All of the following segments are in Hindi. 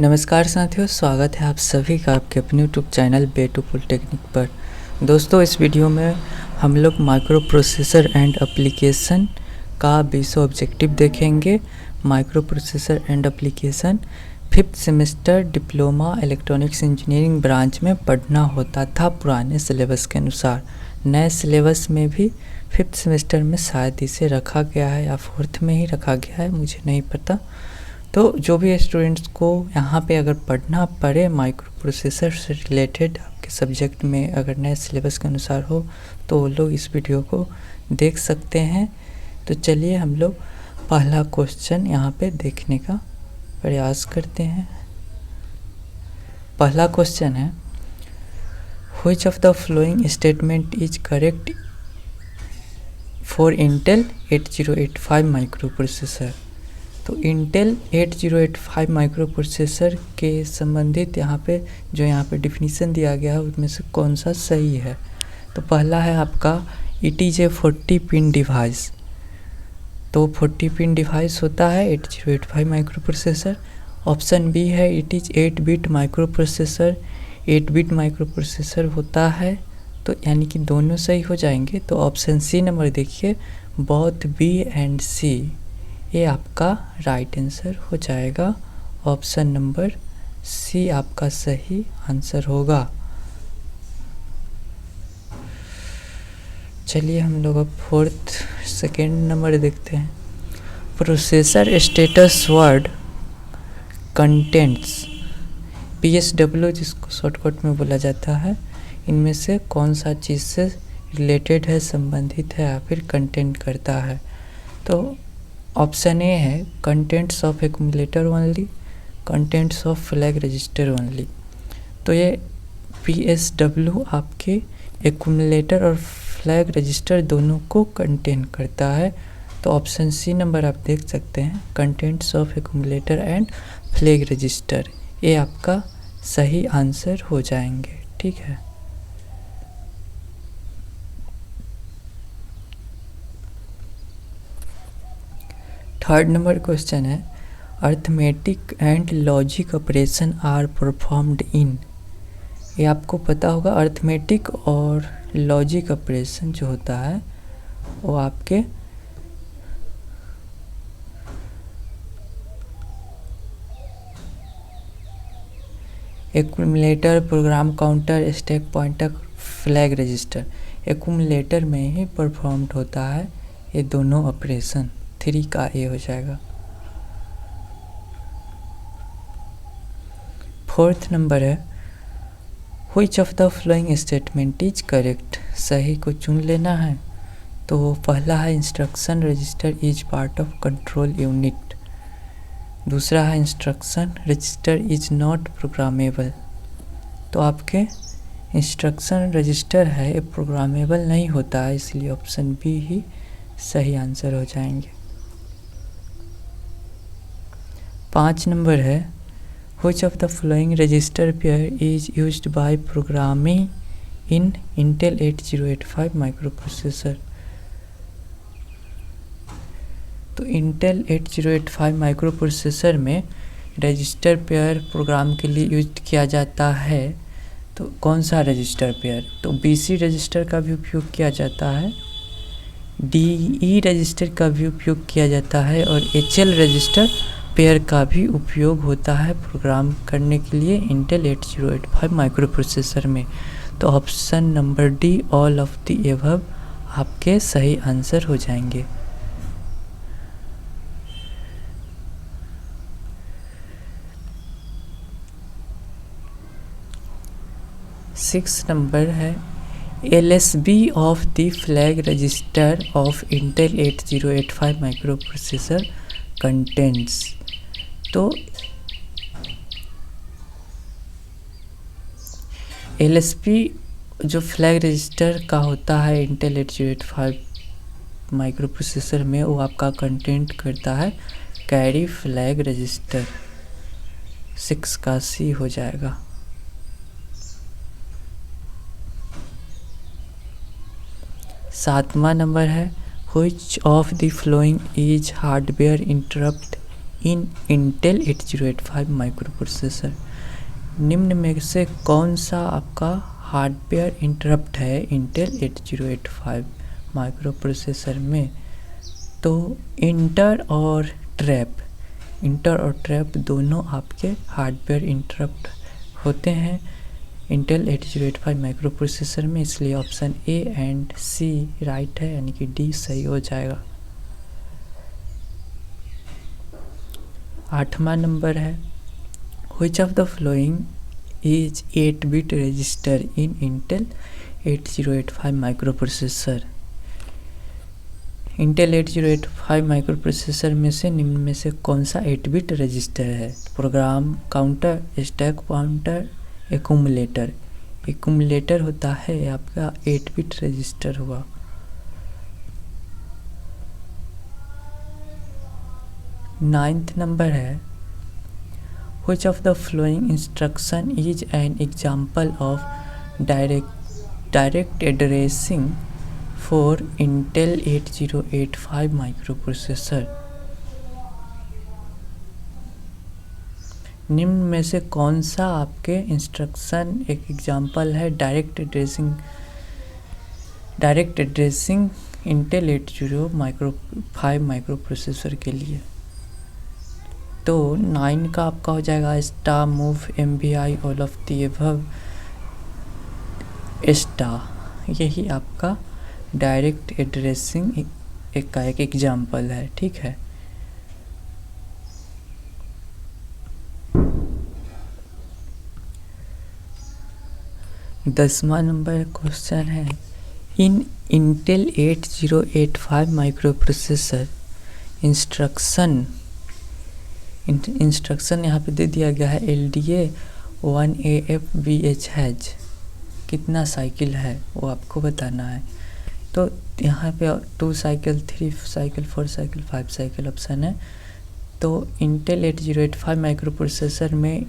नमस्कार साथियों, स्वागत है आप सभी का आपके अपने यूट्यूब चैनल बेटू पॉलिटेक्निक पर। दोस्तों, इस वीडियो में हम लोग माइक्रो प्रोसेसर एंड एप्लीकेशन का 20 ऑब्जेक्टिव देखेंगे। Micro processor and application 5th semester diploma electronics engineering branch में पढ़ना होता था पुराने सिलेबस के अनुसार। नए सिलेबस में भी 5th सेमेस्टर में शायद इसे रखा गया है या 4th में ही रखा गया है, मुझे नहीं पता। तो जो भी स्टूडेंट्स को यहाँ पे अगर पढ़ना पड़े माइक्रो प्रोसेसर से रिलेटेड आपके सब्जेक्ट में, अगर नए सिलेबस के अनुसार हो, तो वो लोग इस वीडियो को देख सकते हैं। तो चलिए हम लोग पहला क्वेश्चन यहाँ पे देखने का प्रयास करते हैं। पहला क्वेश्चन है, which of the following statement is correct for Intel 8085 micro processor. तो इंटेल 8085 माइक्रो प्रोसेसर के संबंधित यहाँ पे डिफिनीसन दिया गया है, उसमें से कौन सा सही है। तो पहला है आपका it is a 40 pin device. तो 40 पिन डिवाइस होता है 8085 माइक्रो प्रोसेसर। ऑप्शन बी है it is 8 bit micro processor. 8 bit micro processor होता है, तो यानी कि दोनों सही हो जाएंगे। तो ऑप्शन सी नंबर देखिए, बोथ बी एंड सी, ये आपका राइट आंसर हो जाएगा। ऑप्शन नंबर सी आपका सही आंसर होगा। चलिए हम लोग अब सेकेंड नंबर देखते हैं। Processor status word contents PSW, जिसको शॉर्टकट में बोला जाता है, इनमें से कौन सा चीज़ से रिलेटेड है, संबंधित है या फिर कंटेंट करता है। तो ऑप्शन ए है contents of accumulator only, contents of flag register only. तो ये PSW आपके एक्यूमुलेटर और फ्लैग रजिस्टर दोनों को कंटेन करता है। तो ऑप्शन सी नंबर आप देख सकते हैं, contents of accumulator and flag register, ये आपका सही आंसर हो जाएंगे। ठीक है। थर्ड नंबर क्वेश्चन है, arithmetic and logic operation are performed in. ये आपको पता होगा, अर्थमेटिक और लॉजिक ऑपरेशन जो होता है वो आपके accumulator, programme counter, stack pointer, flag register, accumulator में ही परफॉर्म्ड होता है ये दोनों ऑपरेशन। 3 का ए हो जाएगा। फोर्थ नंबर है, which of the following statement is correct. सही को चुन लेना है। तो पहला है instruction register is part of control unit. दूसरा है instruction register is not programmable. तो आपके इंस्ट्रक्शन रजिस्टर है ये प्रोग्रामेबल नहीं होता है, इसलिए ऑप्शन बी ही सही आंसर हो जाएंगे। 5 नंबर है, which of the following register pair is used by programming in Intel 8085 micro processor. तो इंटेल 8085 माइक्रो प्रोसेसर में रजिस्टर पेयर प्रोग्राम के लिए यूज किया जाता है। तो कौन सा रजिस्टर पेयर? तो BC रजिस्टर का भी उपयोग किया जाता है, DE रजिस्टर का भी उपयोग किया जाता है और HL रजिस्टर पेयर का भी उपयोग होता है प्रोग्राम करने के लिए इंटेल 8085 माइक्रो प्रोसेसर में। तो option number D, all of the above, आपके सही आंसर हो जाएंगे। सिक्स नंबर है, LSB of the flag register of Intel 8085 micro processor contents. तो LSB जो फ्लैग रजिस्टर का होता है इंटेल 8085 माइक्रो प्रोसेसर में, वो आपका कंटेंट करता है कैरी फ्लैग रजिस्टर। 6 का सी हो जाएगा। सातवां नंबर है, which of the following is hardware interrupt in Intel 8085 micro processor. निम्न में से कौन सा आपका हार्डवेयर इंटरप्ट है इंटेल 8085 माइक्रो प्रोसेसर में? तो इंटर और ट्रैप दोनों आपके हार्डवेयर इंटरप्ट होते हैं इंटेल 8085 माइक्रो प्रोसेसर में, इसलिए option A and C right है, यानी कि डी सही हो जाएगा। 8वां नंबर है, which of the following is 8-बिट register in Intel 8085 microprocessor. Intel 8085 microprocessor में से निम्न में से कौन सा 8-बिट रजिस्टर है? Program counter, stack pointer, accumulator होता है आपका 8-बिट रजिस्टर हुआ। नाइन्थ नंबर है, which of the following instruction is an example of direct addressing for Intel 8085 micro processor. निम्न में से कौन सा आपके इंस्ट्रक्शन एक एग्जाम्पल है direct addressing Intel 8085 micro processor के लिए? तो 9 का आपका हो जाएगा star move MVI all of the above star, यही आपका डायरेक्ट एड्रेसिंग एक एग्जाम्पल है, ठीक है। दसवां नंबर क्वेश्चन है, in Intel 8085 micro processor instruction यहाँ पे दे दिया गया है LDA 1AFVH कितना साइकिल है वो आपको बताना है। तो यहाँ पे 2 cycle, 3 cycle, 4 cycle, 5 cycle option है। तो इंटेल 8085 माइक्रो प्रोसेसर में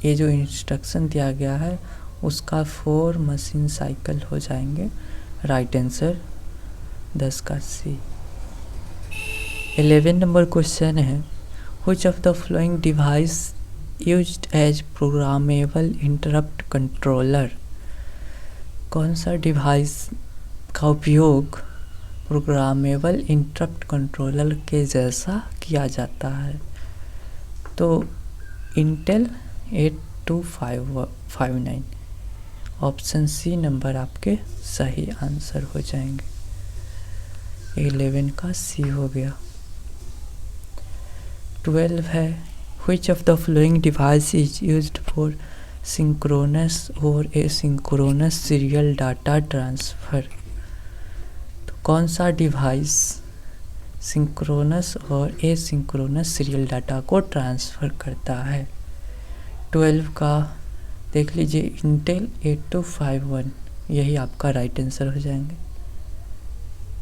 ये जो इंस्ट्रक्शन दिया गया है उसका 4 मशीन साइकिल हो जाएंगे, राइट आंसर 10 का सी। 11 नंबर क्वेश्चन है, which of the following device used as programmable interrupt controller. कौन सा डिवाइस का उपयोग प्रोग्रामेबल इंटरप्ट कंट्रोलर के जैसा किया जाता है? तो इंटेल 8259, ऑप्शन सी नंबर आपके सही आंसर हो जाएंगे। 11 का सी हो गया। 12 है, which of the following device is used for synchronous और एसिंक्रोनस सीरियल डाटा ट्रांसफ़र। तो कौन सा डिवाइस सिंक्रोनस और एसिंक्रोनस सीरियल डाटा को ट्रांसफ़र करता है? 12 का देख लीजिए इंटेल 8251, यही आपका राइट आंसर हो जाएंगे।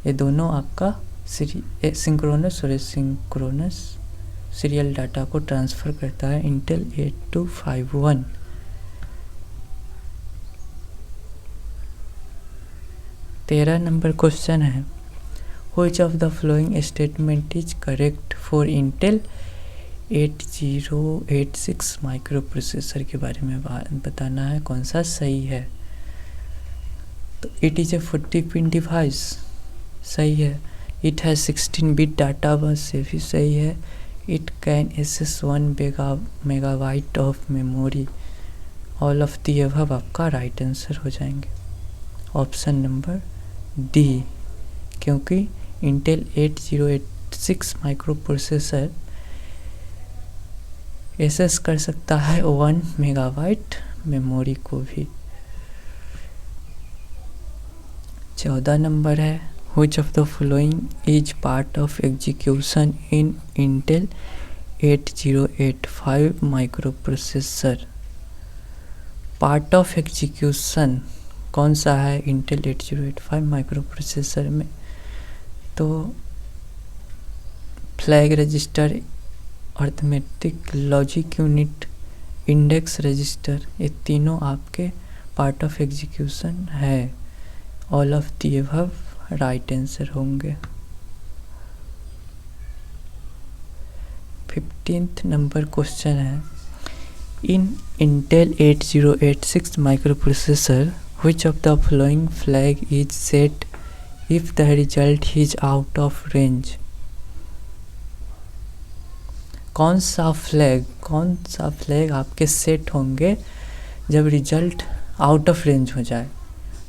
ये दोनों आपका सिंक्रोनस और एसिंक्रोनस सीरियल डाटा को ट्रांसफ़र करता है इंटेल 8251। 13 नंबर क्वेश्चन है, which of the following statement is correct for Intel 8086 micro processor के बारे में बताना है, कौन सा सही है? तो इट इज़ ए 40-पिन डिवाइस, सही है। इट हैज़ 16-बिट डाटा बस, ये भी सही है। It can access 1 megabyte of memory, all of the above आपका राइट आंसर हो जाएंगे। ऑप्शन नंबर डी, क्योंकि इंटेल 8086 माइक्रो प्रोसेसर एक्सेस कर सकता है 1 मेगाबाइट मेमोरी को भी। 14 नंबर है, which of the following is part of execution in Intel 8085 microprocessor. Part of execution कौन सा है इंटेल 8085 माइक्रो प्रोसेसर में? तो flag register, arithmetic logic unit, index register, ये तीनों आपके पार्ट ऑफ एग्जीक्यूशन है, all of the above right answer होंगे। 16th नंबर क्वेश्चन है, in Intel 8086 microprocessor which of the following flag is set if the result is out of range? कौन सा फ्लैग आपके सेट होंगे जब रिजल्ट आउट ऑफ रेंज हो जाए?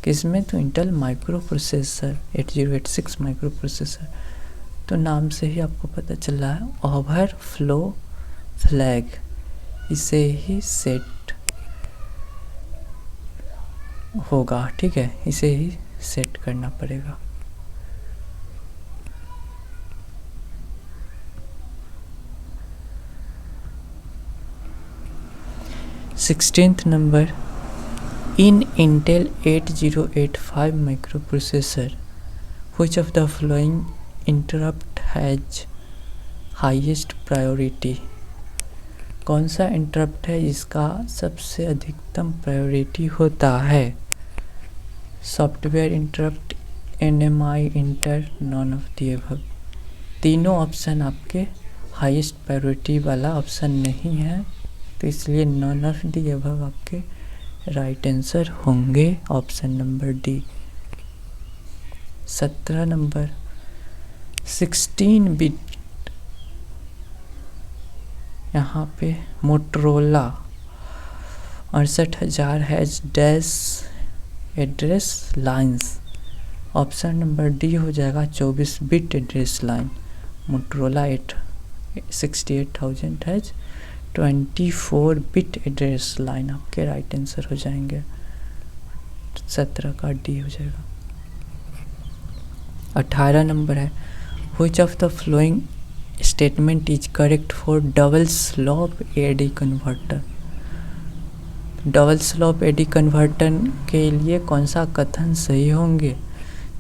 किसमें? तो इंटेल माइक्रोप्रोसेसर 8086 माइक्रोप्रोसेसर। तो नाम से ही आपको पता चल रहा है, ओवरफ्लो फ्लैग, इसे ही सेट होगा। ठीक है, इसे ही सेट करना पड़ेगा। Sixteenth number, in Intel 8085 microprocessor which of the following interrupt has highest priority? कौन सा इंटरप्ट है जिसका सबसे अधिकतम प्रायोरिटी होता है? Software interrupt, NMI inter, non of the above. तीनों ऑप्शन आपके हाईएस्ट प्रायोरिटी वाला ऑप्शन नहीं है, तो इसलिए नॉन ऑफ द अबव आपके राइट आंसर होंगे, option number D. 17 number, 16 bit यहाँ पे Motorola 68,000 has dash address lines, option number D हो जाएगा 24 bit address line. Motorola 68,000 has 24 bit address line, आपके राइट आंसर हो जाएंगे, 17 का डी हो जाएगा। 18 नंबर है, which of the following statement is correct for double slope AD converter? Double slope AD converter के लिए कौन सा कथन सही होंगे?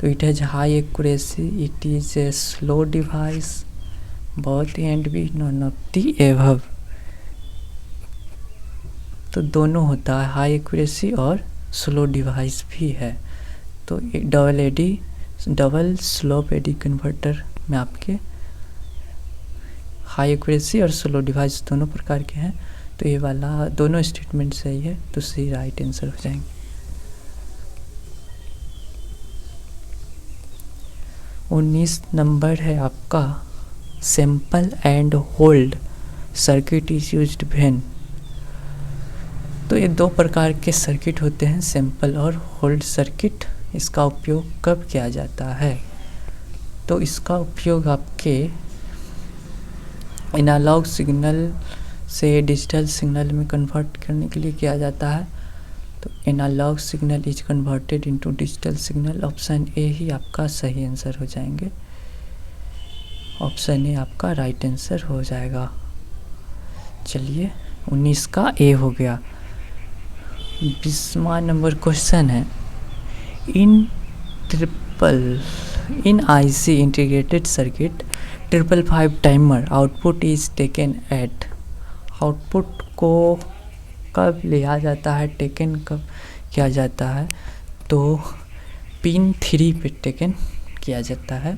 तो it has high accuracy, it is a slow device, both and B, none of the above. तो दोनों होता है, हाई एक्यूरेसी और स्लो डिवाइस भी है। तो डबल स्लॉप एडी कन्वर्टर में आपके हाई एक्यूरेसी और स्लो डिवाइस दोनों प्रकार के हैं, तो ये वाला दोनों स्टेटमेंट सही है, तो सही राइट आंसर हो जाएंगे। 19 नंबर है आपका, sample and hold circuit is used when? तो ये दो प्रकार के सर्किट होते हैं, सैंपल और होल्ड सर्किट। इसका उपयोग कब किया जाता है? तो इसका उपयोग आपके एनालॉग सिग्नल से डिजिटल सिग्नल में कन्वर्ट करने के लिए किया जाता है। तो analog signal is converted into digital signal, option A ही आपका सही आंसर हो जाएंगे, ऑप्शन ए आपका राइट आंसर हो जाएगा। चलिए 19 का ए हो गया। 20वां नंबर क्वेश्चन है, in IC integrated circuit 555 timer output is taken at? Output को कब लिया जाता है, टेकन कब किया जाता है? तो पिन 3 पे टेकन किया जाता है,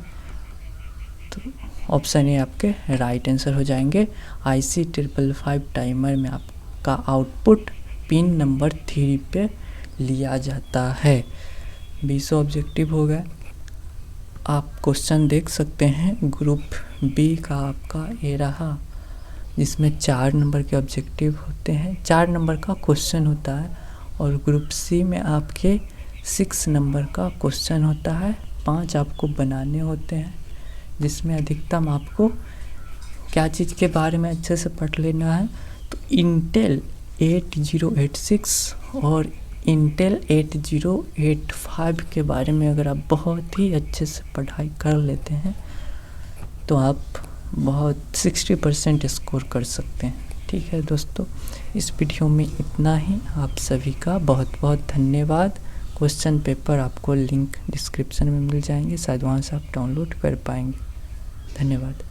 तो ऑप्शन ए आपके राइट आंसर हो जाएंगे। IC 555 टाइमर में आपका आउटपुट पिन नंबर 3 पे लिया जाता है। 20 ऑब्जेक्टिव हो गया। आप क्वेश्चन देख सकते हैं, ग्रुप बी का आपका ए रहा, जिसमें 4 नंबर के ऑब्जेक्टिव होते हैं, 4 नंबर का क्वेश्चन होता है, और ग्रुप सी में आपके 6 नंबर का क्वेश्चन होता है, 5 आपको बनाने होते हैं, जिसमें अधिकतम आपको क्या चीज़ के बारे में अच्छे से पढ़ लेना है। तो इंटेल 8086 और इंटेल 8085 के बारे में अगर आप बहुत ही अच्छे से पढ़ाई कर लेते हैं तो आप बहुत 60% स्कोर कर सकते हैं। ठीक है दोस्तों, इस वीडियो में इतना ही। आप सभी का बहुत बहुत धन्यवाद। क्वेश्चन पेपर आपको लिंक डिस्क्रिप्शन में मिल जाएंगे, शायद वहाँ से आप डाउनलोड कर पाएंगे। धन्यवाद।